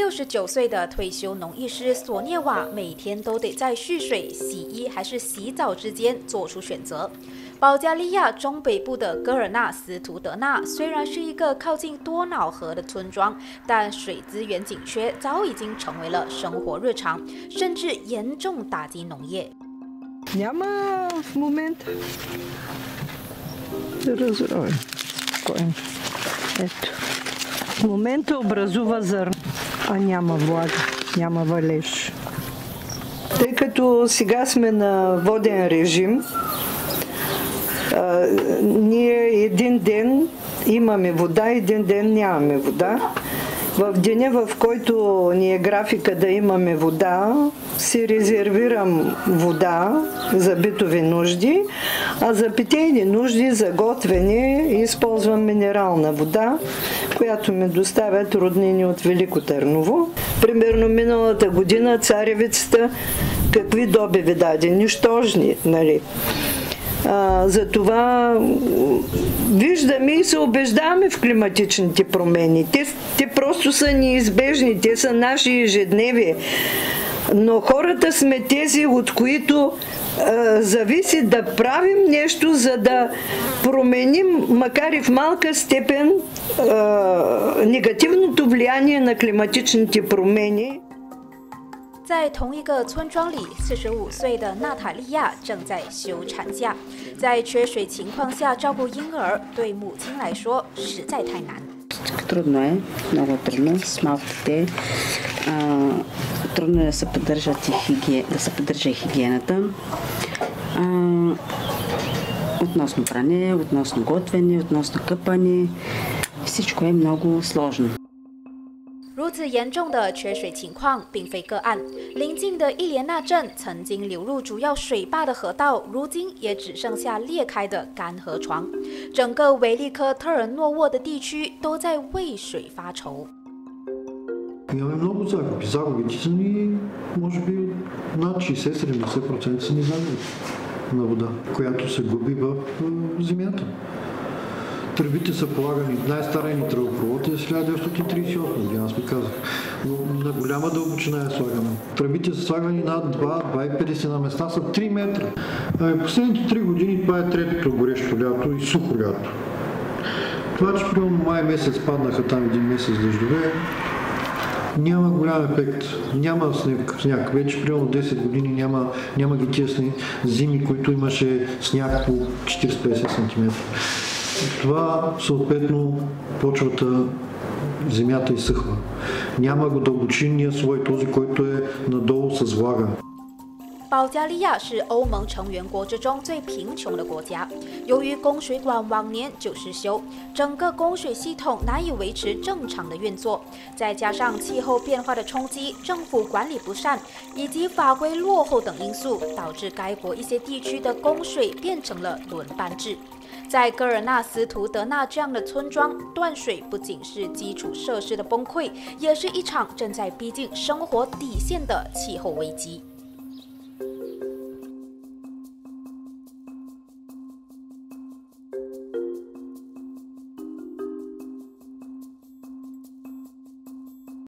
69岁的退休农艺师索涅瓦每天都得在蓄水、洗衣还是洗澡之间做出选择。保加利亚中北部的戈尔纳斯图德纳虽然是一个靠近多瑙河的村庄，但水资源紧缺早已经成为了生活日常，甚至严重打击农业。Няма в момента да разроем. Ето. В момента образува зърно, а няма влага, няма валеж. Тъй като сега сме на воден режим, ние един ден имаме вода, един ден нямаме вода. В деня, в който ни е графика да имаме вода, си резервирам вода за битови нужди, а за питейни нужди, за готвене използвам минерална вода, която ми доставят роднини от Велико Търново. Примерно миналата година царевицата какви добиви даде? Нищожни, нали? Затова виждаме и се убеждаваме в климатичните промени. Те просто са неизбежни, те са наши ежедневие. Но хората сме тези, от които зависи да правим нещо, за да променим, макар и в малка степен, негативното влияние на климатичните промени. 在同一个村庄里，45岁的娜塔莉亚正在休产假。在缺水情况下照顾婴儿，对母亲来说实在太难。Трудно е, много трудно с малко дете. Трудно е да се поддържа хигиената. Относно пране, относно готвене, относно къпане, всичко е много сложно。如此严重的缺水情况并非个案，邻近的伊莲纳镇曾经流入主要水坝的河道，如今也只剩下裂开的干河床。整个维利科特尔诺沃的地区都在为水发愁。Имаме много загуби. Загубите са ни, може би, над 60-70% са ни загуби на вода, която се губи в земята. Тръбите са полагани, най-стария ни тръбопровод е 1938 година, аз ви казах. Но на голяма дълбочина е слагана. Тръбите са слагани над 2,50 на места са 3 метра. Последните 3 години това е третото горещо лято и сухо лято. Това, че примерно май месец паднаха там един месец дъждове, няма голям ефект. Няма сняг. Вече примерно 10 години няма ги тесни зими, които имаше сняг по 40-50 см. Това съответно почвата, земята изсъхва. Няма го дълбочинния слой, този, който е надолу с влага. 保加利亚是欧盟成员国之中最贫穷的国家，由于供水管往年就失修，整个供水系统难以维持正常的运作，再加上气候变化的冲击、政府管理不善以及法规落后等因素，导致该国一些地区的供水变成了轮班制。在戈尔纳斯图德纳这样的村庄，断水不仅是基础设施的崩溃，也是一场正在逼近生活底线的气候危机。